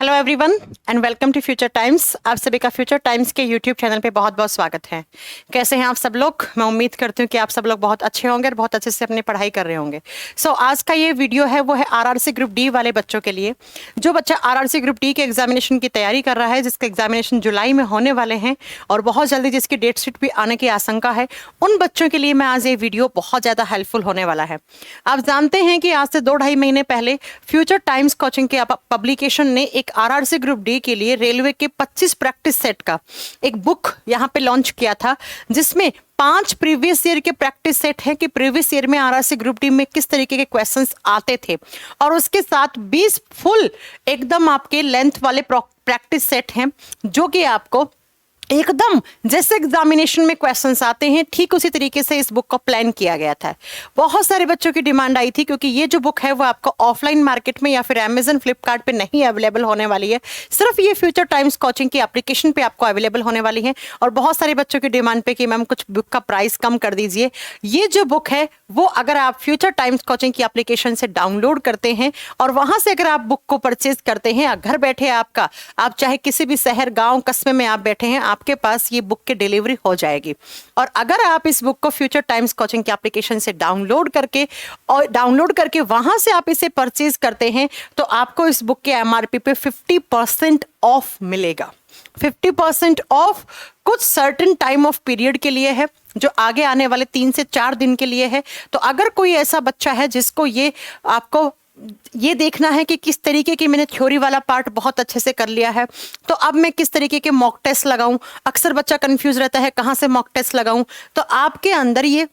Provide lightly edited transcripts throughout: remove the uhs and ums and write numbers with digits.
Hello everyone and welcome to future times. आप सभी का फ्यूचर टाइम्स के यूट्यूब चैनल पे बहुत बहुत स्वागत है। कैसे हैं आप सब लोग? मैं उम्मीद करती हूँ कि आप सब लोग बहुत अच्छे होंगे और बहुत अच्छे से अपनी पढ़ाई कर रहे होंगे। आज का ये वीडियो है वो है आरआरसी ग्रुप डी वाले बच्चों के लिए। जो बच्चा आरआरसी ग्रुप डी के एग्जामिनेशन की तैयारी कर रहा है, जिसके एग्जामिनेशन जुलाई में होने वाले हैं और बहुत जल्दी जिसकी डेट शीट भी आने की आशंका है, उन बच्चों के लिए मैं आज ये वीडियो बहुत ज़्यादा हेल्पफुल होने वाला है। आप जानते हैं कि आज से 2-2.5 महीने पहले फ्यूचर टाइम्स कोचिंग के पब्लिकेशन ने एक आरआरसी ग्रुप डी के लिए रेलवे के 25 प्रैक्टिस सेट का एक बुक यहाँ पे लॉन्च किया था, जिसमें 5 प्रीवियस ईयर के प्रैक्टिस सेट हैं कि प्रीवियस ईयर में आरआरसी ग्रुप डी में किस तरीके के क्वेश्चंस आते थे, और उसके साथ 20 फुल एकदम आपके लेंथ वाले प्रैक्टिस सेट हैं जो कि आपको एकदम जैसे एग्जामिनेशन में क्वेश्चंस आते हैं ठीक उसी तरीके से इस बुक को प्लान किया गया था। बहुत सारे बच्चों की डिमांड आई थी क्योंकि ये जो बुक है वो आपको ऑफलाइन मार्केट में या फिर अमेजन फ्लिपकार्ट पे नहीं अवेलेबल होने वाली है, सिर्फ ये फ्यूचर टाइम्स कोचिंग की एप्लीकेशन पे आपको अवेलेबल होने वाली है। और बहुत सारे बच्चों की डिमांड पे कि मैम कुछ बुक का प्राइस कम कर दीजिए। ये जो बुक है वो अगर आप फ्यूचर टाइम्स कोचिंग की एप्लीकेशन से डाउनलोड करते हैं और वहां से अगर आप बुक को परचेज करते हैं, घर बैठे आप चाहे किसी भी शहर गाँव कस्बे में आप बैठे हैं, आपके पास ये बुक की डिलीवरी हो जाएगी। और अगर आप इस बुक को फ्यूचर टाइम्स कोचिंग के एप्लीकेशन से डाउनलोड करके वहां से आप इसे परचेज करते हैं तो आपको इस बुक के एमआरपी पे 50% ऑफ मिलेगा। 50% ऑफ कुछ सर्टेन टाइम ऑफ पीरियड के लिए है, जो आगे आने वाले 3 से 4 दिन के लिए है। तो अगर कोई ऐसा बच्चा है जिसको आपको ये देखना है कि किस तरीके की मैंने थ्योरी वाला पार्ट बहुत अच्छे से कर लिया है, तो अब मैं किस तरीके के मॉक टेस्ट लगाऊं, अक्सर बच्चा कंफ्यूज रहता है कहां से मॉक टेस्ट लगाऊं, तो आपके अंदर ये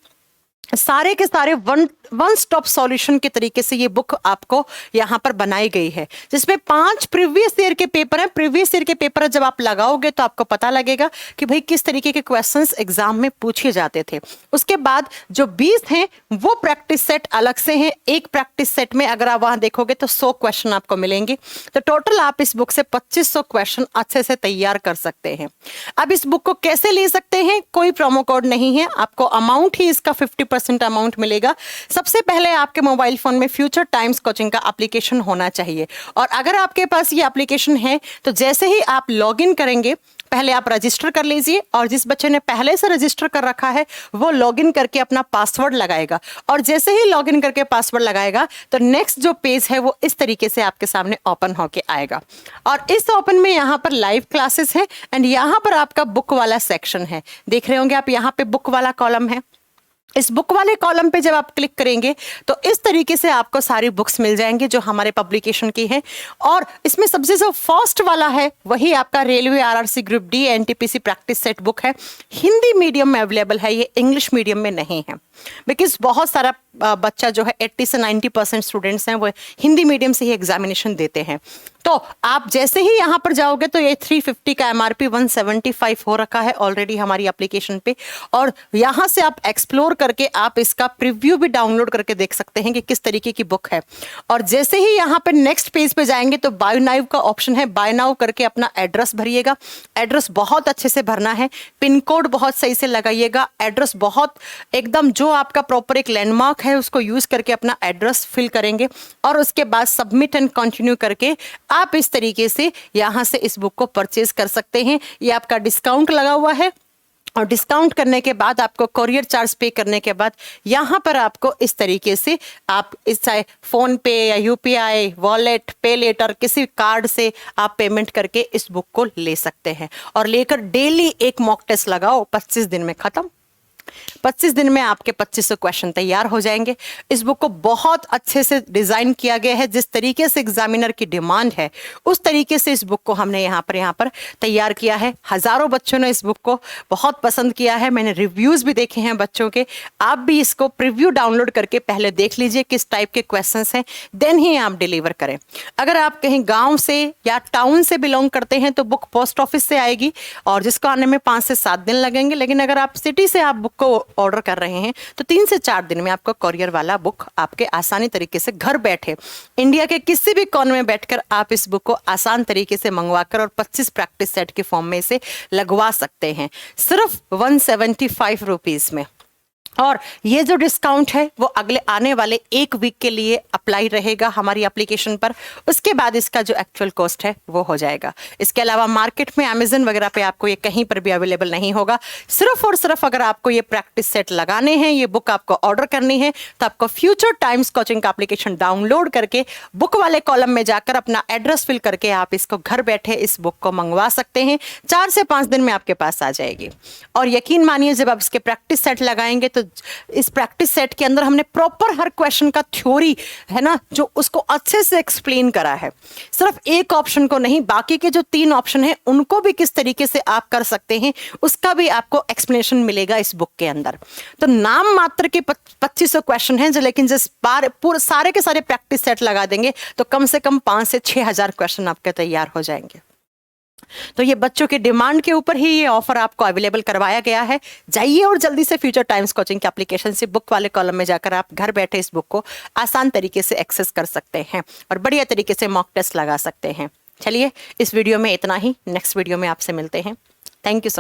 सारे के सारे वन स्टॉप सॉल्यूशन के तरीके से ये बुक आपको यहाँ पर बनाई गई है, जिसमें 5 प्रीवियस ईयर के पेपर हैं। प्रीवियस ईयर के पेपर जब आप लगाओगे तो आपको पता लगेगा कि भाई किस तरीके के क्वेश्चंस एग्जाम में पूछे जाते थे। उसके बाद जो 20 हैं वो प्रैक्टिस सेट अलग से हैं। एक प्रैक्टिस सेट में अगर आप वहां देखोगे तो 100 क्वेश्चन आपको मिलेंगे। तो टोटल आप इस बुक से 2500 क्वेश्चन अच्छे से तैयार कर सकते हैं। अब इस बुक को कैसे ले सकते हैं? कोई प्रोमो कोड नहीं है, आपको अमाउंट ही इसका 50% अमाउंट मिलेगा। सबसे पहले आपके मोबाइल फोन में फ्यूचर टाइम्स कोचिंग का एप्लीकेशन होना चाहिए, और अगर आपके पास ये एप्लीकेशन है तो जैसे ही आप लॉगिन करेंगे, पहले आप रजिस्टर कर लीजिए, और जिस बच्चे ने पहले से रजिस्टर कर रखा है वो लॉगिन करके अपना पासवर्ड लगाएगा, और जैसे ही लॉगिन करके पासवर्ड लगाएगा तो नेक्स्ट जो पेज है वो इस तरीके से आपके सामने ओपन होके आएगा। और इस ओपन में यहाँ पर लाइव क्लासेस है एंड यहाँ पर आपका बुक वाला सेक्शन है। देख रहे होंगे आप, यहाँ पे बुक वाला कॉलम है। इस बुक वाले कॉलम पे जब आप क्लिक करेंगे तो इस तरीके से आपको सारी बुक्स मिल जाएंगे जो हमारे पब्लिकेशन की है। और इसमें सबसे जो फर्स्ट वाला है वही आपका railway RRC group D NTPC practice set book है। हिंदी मीडियम में अवेलेबल है, ये इंग्लिश मीडियम में नहीं है, बिकॉज बहुत सारा बच्चा जो है 80 से 90% स्टूडेंट्स हैं वो हिंदी मीडियम से ही एग्जामिनेशन देते हैं। तो आप जैसे ही यहाँ पर जाओगे तो ये 350 का एमआरपी 175 हो रखा है ऑलरेडी हमारी एप्लीकेशन पे, और यहाँ से आप एक्सप्लोर करके आप इसका प्रीव्यू भी डाउनलोड करके देख सकते हैं कि किस तरीके की बुक है। और जैसे ही यहाँ पर नेक्स्ट पेज पे जाएंगे तो बाय नाउ का ऑप्शन है, बाय नाउ करके अपना एड्रेस भरिएगा। एड्रेस बहुत अच्छे से भरना है, पिन कोड बहुत सही से लगाइएगा, एड्रेस बहुत एकदम जो आपका प्रॉपर एक लैंडमार्क है उसको यूज करके अपना एड्रेस फिल करेंगे, और उसके बाद सबमिट एंड कंटिन्यू करके आप इस तरीके से यहां से इस बुक को परचेज कर सकते हैं। ये आपका डिस्काउंट लगा हुआ है, और डिस्काउंट करने के बाद आपको कोरियर चार्ज पे करने के बाद यहाँ पर आपको इस तरीके से आप इस चाहे फोन पे या यूपीआई वॉलेट पे लेटर किसी कार्ड से आप पेमेंट करके इस बुक को ले सकते हैं, और लेकर डेली एक मॉक टेस्ट लगाओ, 25 दिन में खत्म। 25 दिन में आपके 2500 क्वेश्चन तैयार हो जाएंगे। इस बुक को बहुत अच्छे से डिजाइन किया गया है, जिस तरीके से एग्जामिनर की डिमांड है उस तरीके से इस बुक को हमने यहाँ पर तैयार किया है। हजारों बच्चों ने इस बुक को बहुत पसंद किया है, मैंने रिव्यूज भी देखे हैं बच्चों के। आप भी इसको प्रीव्यू डाउनलोड करके पहले देख लीजिए किस टाइप के क्वेश्चंस हैं, देन ही आप डिलीवर करें। अगर आप कहीं गाँव से या टाउन से बिलोंग करते हैं तो बुक पोस्ट ऑफिस से आएगी और जिसको आने में 5 से 7 दिन लगेंगे, लेकिन अगर आप सिटी से आप बुक को ऑर्डर कर रहे हैं तो 3 से 4 दिन में आपको कोरियर वाला बुक आपके आसानी तरीके से घर बैठे इंडिया के किसी भी कोने में बैठकर आप इस बुक को आसान तरीके से मंगवाकर और 25 प्रैक्टिस सेट के फॉर्म में इसे लगवा सकते हैं, सिर्फ 175 रुपीज में। और ये जो डिस्काउंट है वो अगले आने वाले 1 वीक के लिए अप्लाई रहेगा हमारी एप्लीकेशन पर। उसके बाद इसका जो एक्चुअल कॉस्ट है वो हो जाएगा। इसके अलावा मार्केट में अमेजन वगैरह पे आपको ये कहीं पर भी अवेलेबल नहीं होगा। सिर्फ और सिर्फ अगर आपको ये प्रैक्टिस सेट लगाने हैं, ये बुक आपको ऑर्डर करनी है, तो आपको फ्यूचर टाइम्स कोचिंग का एप्लीकेशन डाउनलोड करके बुक वाले कॉलम में जाकर अपना एड्रेस फिल करके आप इसको घर बैठे इस बुक को मंगवा सकते हैं। 4 से 5 दिन में आपके पास आ जाएगी। और यकीन मानिए जब आप इसके प्रैक्टिस सेट लगाएंगे तो इस प्रैक्टिस सेट के अंदर हमने प्रॉपर हर क्वेश्चन का थ्योरी है ना, जो उसको अच्छे से एक्सप्लेन करा है। सिर्फ एक ऑप्शन को नहीं, बाकी के जो 3 ऑप्शन हैं उनको भी किस तरीके से आप कर सकते हैं उसका भी आपको एक्सप्लेनेशन मिलेगा इस बुक के अंदर। तो नाम मात्र के 2500 क्वेश्चन हैं, लेकिन जिस बार पूरे सारे के सारे प्रैक्टिस सेट लगा देंगे तो कम से कम 5 से 6 हज़ार क्वेश्चन आपके तैयार हो जाएंगे। तो ये बच्चों की डिमांड के ऊपर ही ये ऑफर आपको अवेलेबल करवाया गया है। जाइए और जल्दी से फ्यूचर टाइम्स कोचिंग के एप्लीकेशन से बुक वाले कॉलम में जाकर आप घर बैठे इस बुक को आसान तरीके से एक्सेस कर सकते हैं और बढ़िया तरीके से मॉक टेस्ट लगा सकते हैं। चलिए इस वीडियो में इतना ही, नेक्स्ट वीडियो में आपसे मिलते हैं। Thank you so